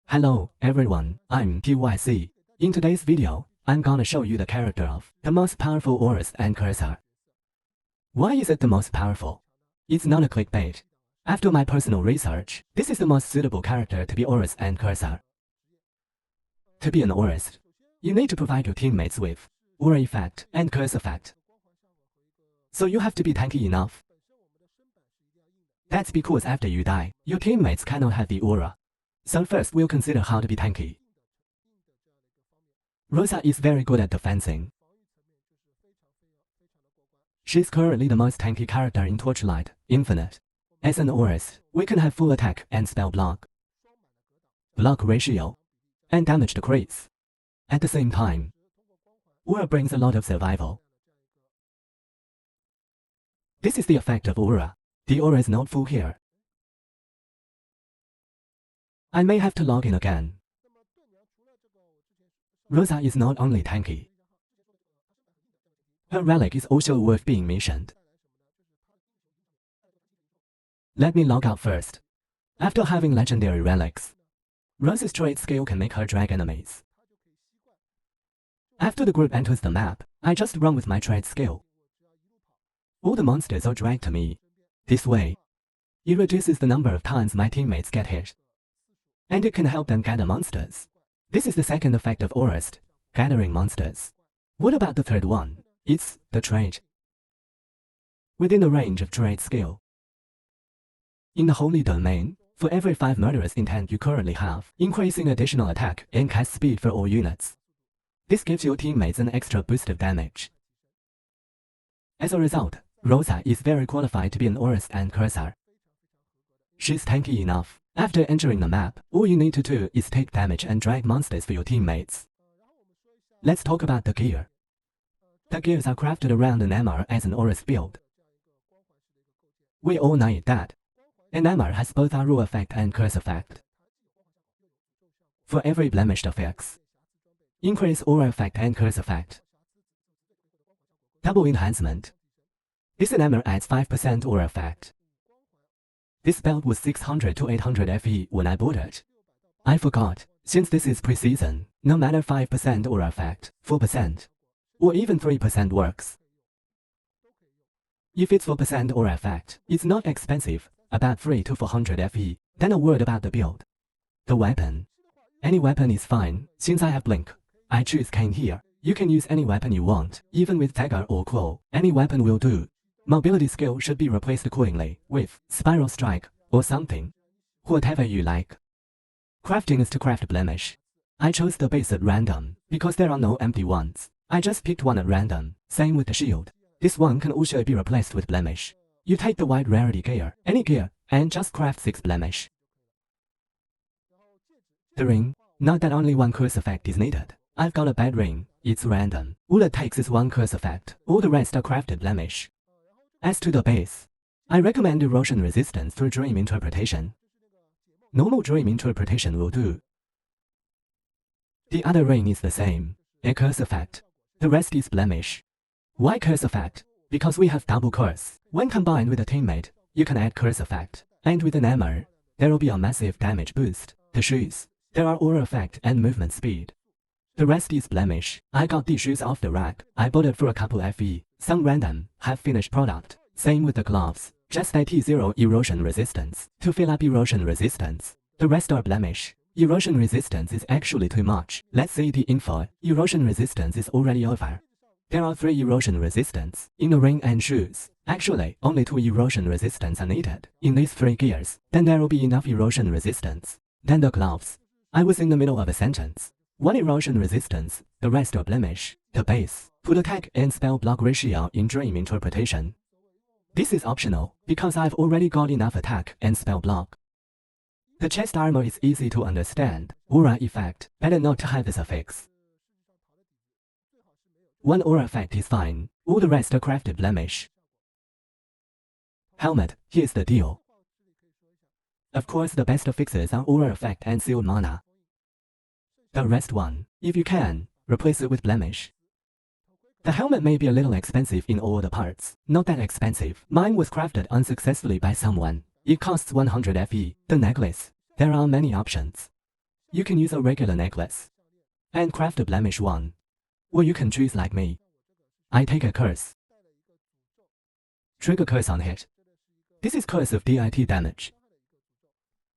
Hello, everyone, I'm tyc. In today's video, I'm gonna show you the character of the most powerful AURAIST and cursor. Why is it the most powerful? It's not a clickbait. After my personal research, this is the most suitable character to be AURAIST and cursor. To be an AURAIST, you need to provide your teammates with aura effect and curse effect. So you have to be tanky enough. That's because after you die, your teammates cannot have the aura. So first we'll consider how to be tanky. ROSA is very good at defending. She's currently the most tanky character in Torchlight Infinite. As an AURAIST, we can have full attack and spell block ratio, and damage decrease. At the same time, aura brings a lot of survival. This is the effect of aura. The aura is not full here. I may have to log in again. ROSA is not only tanky. Her relic is also worth being mentioned. Let me log out first. After having legendary relics, ROSA's trade skill can make her drag enemies. After the group enters the map, I just run with my trade skill. All the monsters are dragged to me. This way, it reduces the number of times my teammates get hit. And it can help them gather monsters. This is the second effect of AURAIST, gathering monsters. What about the third one? It's the trade. Within the range of trade skill. In the Holy Domain, for every 5 murderous intent you currently have, increasing additional attack and cast speed for all units. This gives your teammates an extra boost of damage. As a result, ROSA is very qualified to be an AURAIST and cursor. She's tanky enough. After entering the map, all you need to do is take damage and drag monsters for your teammates. Let's talk about the gear. The gears are crafted around an MR as an AURAIST build. We all know that an MR has both aura effect and curse effect. For every blemished effects, increase aura effect and curse effect. Double enhancement. This MR adds 5% aura effect. This belt was 600 to 800 FE when I bought it. I forgot, since this is pre-season, no matter 5% aura effect, 4%, or even 3% works. If it's 4% aura effect, it's not expensive, about 3 to 400 FE. Then a word about the build. The weapon. Any weapon is fine, since I have blink. I choose cane here. You can use any weapon you want, even with dagger or claw, any weapon will do. Mobility skill should be replaced accordingly, with spiral strike, or something. Whatever you like. Crafting is to craft blemish. I chose the base at random, because there are no empty ones. I just picked one at random, same with the shield. This one can also be replaced with blemish. You take the wide rarity gear, any gear, and just craft 6 blemish. The ring, not that only one curse effect is needed. I've got a bad ring, it's random. All it takes is one curse effect, all the rest are crafted blemish. As to the base, I recommend erosion resistance through dream interpretation. Normal dream interpretation will do. The other ring is the same, a curse effect. The rest is blemish. Why curse effect? Because we have double curse. When combined with a teammate, you can add curse effect. And with an MR, there will be a massive damage boost. The shoes, there are aura effect and movement speed. The rest is blemish. I got these shoes off the rack. I bought it for a couple FE. Some random, have finished product. Same with the gloves. Just AT0 erosion resistance. To fill up erosion resistance. The rest are blemish. Erosion resistance is actually too much. Let's see the info. Erosion resistance is already over. There are 3 erosion resistance in the ring and shoes. Actually, only 2 erosion resistance are needed in these 3 gears. Then there will be enough erosion resistance. Then the gloves. I was in the middle of a sentence. 1 erosion resistance, the rest are blemish. The base, put attack and spell block ratio in dream interpretation. This is optional, because I've already got enough attack and spell block. The chest armor is easy to understand. Aura effect, better not to have this affix. 1 aura effect is fine, all the rest are crafted blemish. Helmet, here's the deal. Of course the best affixes are aura effect and sealed mana. The rest one, if you can, replace it with blemish. The helmet may be a little expensive in all the parts. Not that expensive. Mine was crafted unsuccessfully by someone. It costs 100 FE. The necklace. There are many options. You can use a regular necklace and craft a blemish one, or you can choose like me. I take a curse. Trigger curse on hit. This is curse of tyc damage.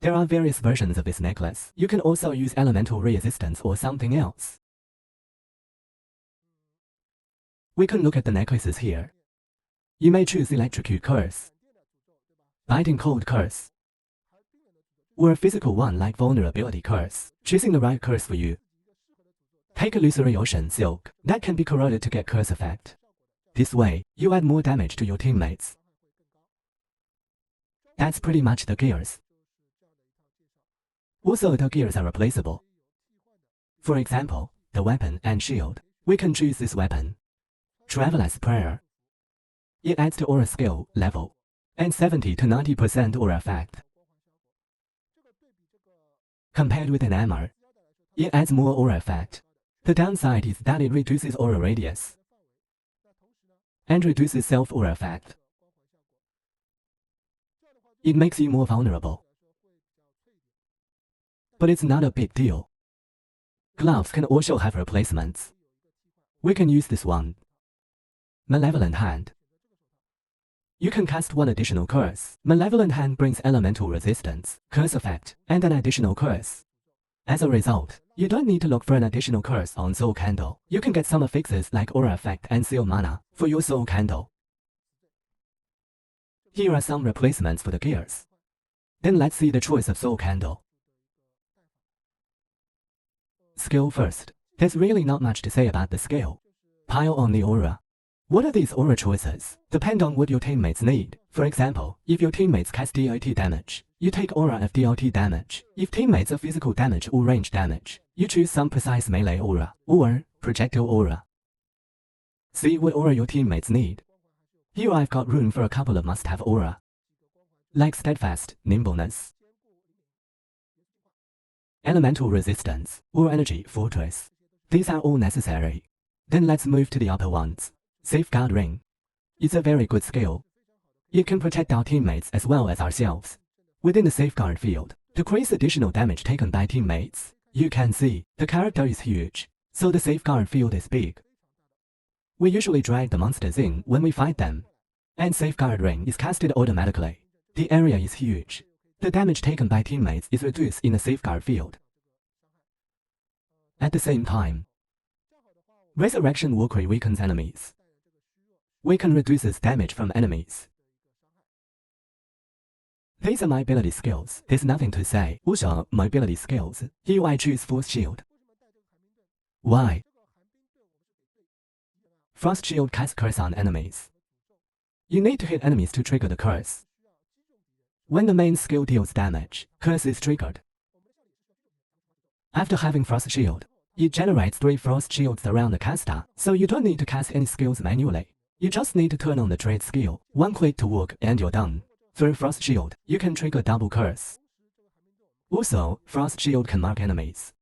There are various versions of this necklace. You can also use elemental resistance or something else. We can look at the necklaces here. You may choose electrocute curse, biting cold curse, or a physical one like vulnerability curse, choosing the right curse for you. Take illusory ocean silk that can be corroded to get curse effect. This way, you add more damage to your teammates. That's pretty much the gears. Also, the gears are replaceable. For example, the weapon and shield. We can choose this weapon. Traveler's Prayer. It adds to aura skill level and 70 to 90% aura effect. Compared with an armor, it adds more aura effect. The downside is that it reduces aura radius and reduces self-aura effect. It makes you more vulnerable. But it's not a big deal. Gloves can also have replacements. We can use this one. Malevolent Hand. You can cast one additional curse. Malevolent Hand brings elemental resistance, curse effect, and an additional curse. As a result, you don't need to look for an additional curse on Soul Candle. You can get some affixes like Aura Effect and Seal Mana for your Soul Candle. Here are some replacements for the gears. Then let's see the choice of Soul Candle. Skill first. There's really not much to say about the skill. Pile on the aura. What are these aura choices? Depend on what your teammates need. For example, if your teammates cast DOT damage, you take aura of DOT damage. If teammates are physical damage or range damage, you choose some precise melee aura or projectile aura. See what aura your teammates need. Here I've got room for a couple of must-have aura, like Steadfast, Nimbleness, Elemental Resistance, or Energy Fortress. These are all necessary. Then let's move to the upper ones. Safeguard Ring. It's a very good skill. It can protect our teammates as well as ourselves. Within the safeguard field, decrease additional damage taken by teammates. You can see, the character is huge, so the safeguard field is big. We usually drag the monsters in when we fight them, and Safeguard Ring is casted automatically. The area is huge. The damage taken by teammates is reduced in the safeguard field. At the same time, Resurrection Walkway weakens enemies. Weaken reduces damage from enemies. These are my ability skills. There's nothing to say. Also, my ability skills. Here I choose Force Shield. Why? Frost Shield casts curse on enemies. You need to hit enemies to trigger the curse. When the main skill deals damage, curse is triggered. After having Frost Shield, it generates 3 Frost Shields around the caster, so you don't need to cast any skills manually. You just need to turn on the trade skill, 1 click to walk, and you're done. Through Frost Shield, you can trigger double curse. Also, Frost Shield can mark enemies.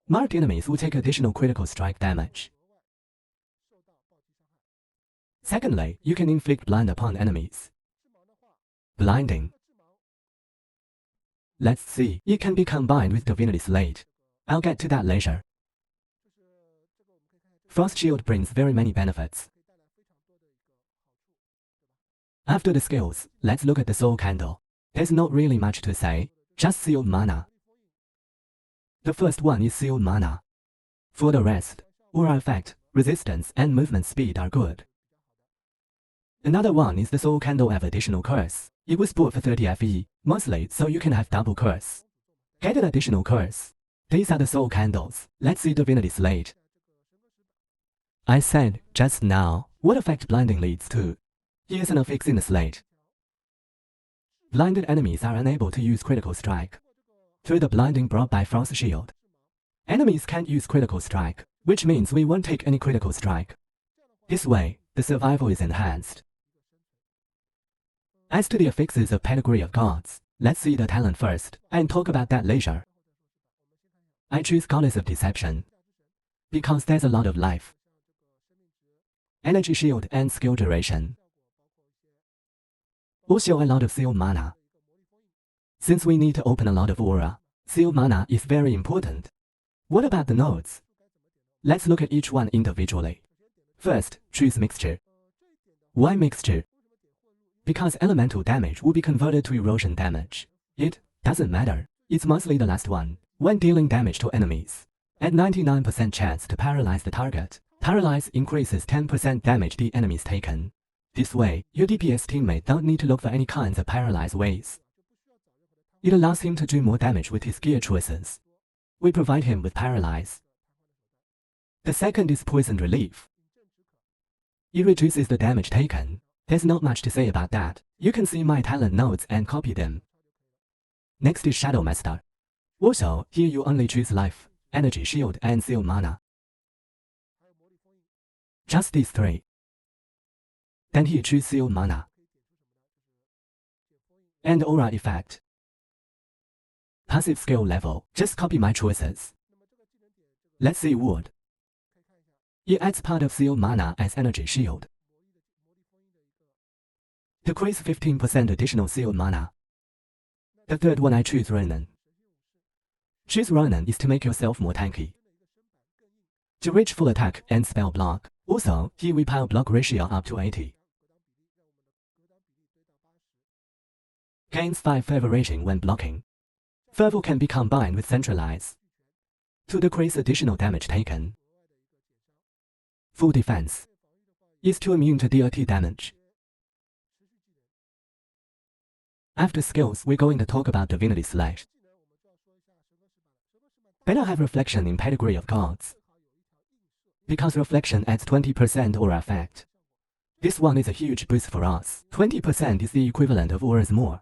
Marked enemies will take additional critical strike damage. Secondly, you can inflict blind upon enemies. Blinding. Let's see, it can be combined with Divinity Slate. I'll get to that later. Frost Shield brings very many benefits. After the skills, let's look at the Soul Candle. There's not really much to say, just Sealed Mana. The first one is Sealed Mana. For the rest, aura effect, resistance, and movement speed are good. Another one is the Soul Candle of Additional Curse. It was bought for 30 FE, mostly so you can have double curse. Get an additional curse. These are the Soul Candles. Let's see Divinity Slate. I said, just now, what effect blinding leads to. Here's an affix in the slate. Blinded enemies are unable to use critical strike. Through the blinding brought by Frost Shield, enemies can't use critical strike, which means we won't take any critical strike. This way, the survival is enhanced. As to the affixes of Pedigree of Gods, let's see the talent first, and talk about that later. I choose Goddess of Deception, because there's a lot of life, energy shield, and skill duration. Also a lot of Sealed Mana. Since we need to open a lot of aura, Seal mana is very important. What about the nodes? Let's look at each one individually. First, choose mixture. Why mixture? Because elemental damage will be converted to erosion damage. It doesn't matter. It's mostly the last one. When dealing damage to enemies, at 99% chance to paralyze the target. Paralyze increases 10% damage the enemy's taken. This way, your DPS teammate don't need to look for any kinds of paralyze ways. It allows him to do more damage with his gear choices. We provide him with paralyze. The second is poison relief. It reduces the damage taken. There's not much to say about that. You can see my talent nodes and copy them. Next is Shadow Master. Also, here you only choose life, energy shield and seal mana. Just these three. Then here choose seal mana. And aura effect. Passive skill level, just copy my choices. Let's see wood. It adds part of seal mana as energy shield. Decrease 15% additional seal mana. The third one I choose Ronin. Choose Ronin is to make yourself more tanky. To reach full attack and spell block. Also, here we pile block ratio up to 80. Gains 5 favor rating when blocking. Fervor can be combined with centralize to decrease additional damage taken. Full defense is too immune to DOT damage. After skills, we're going to talk about Divinity Slash. Better have reflection in Pedigree of Gods, because reflection adds 20% aura effect. This one is a huge boost for us. 20% is the equivalent of aura's more.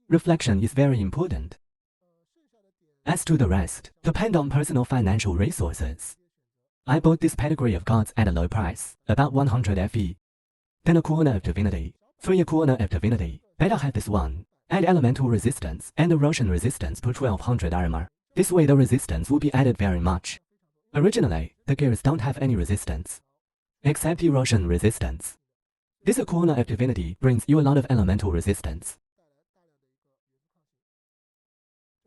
Reflection is very important. As to the rest, depend on personal financial resources. I bought this Pedigree of Gods at a low price, about 100 FE. Then a Corner of Divinity. For your Corner of Divinity, better have this one. Add elemental resistance and erosion resistance per 1200 armor. This way the resistance will be added very much. Originally, the gears don't have any resistance, except erosion resistance. This Corner of Divinity brings you a lot of elemental resistance.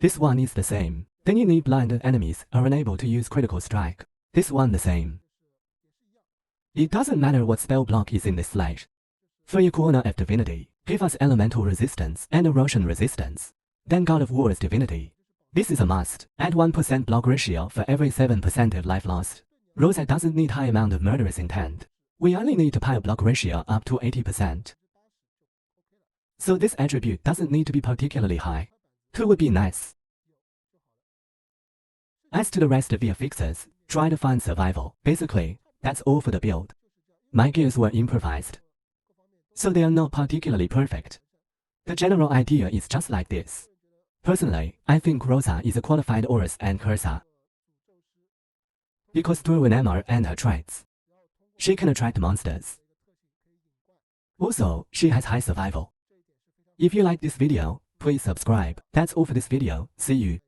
This one is the same. Then you need blinded enemies are unable to use critical strike. This one the same. It doesn't matter what spell block is in this slash. For your Corner of Divinity, give us elemental resistance and erosion resistance. Then God of War's Divinity. This is a must. Add 1% block ratio for every 7% of life lost. ROSA doesn't need high amount of murderous intent. We only need to pile block ratio up to 80%. So this attribute doesn't need to be particularly high. 2 would be nice. As to the rest of the affixes, try to find survival. Basically, that's all for the build. My gears were improvised, so they are not particularly perfect. The general idea is just like this. Personally, I think ROSA is a qualified Aurist and Cursor, because through an MR and her traits, she can attract monsters. Also, she has high survival. If you like this video, please subscribe. That's all for this video. See you.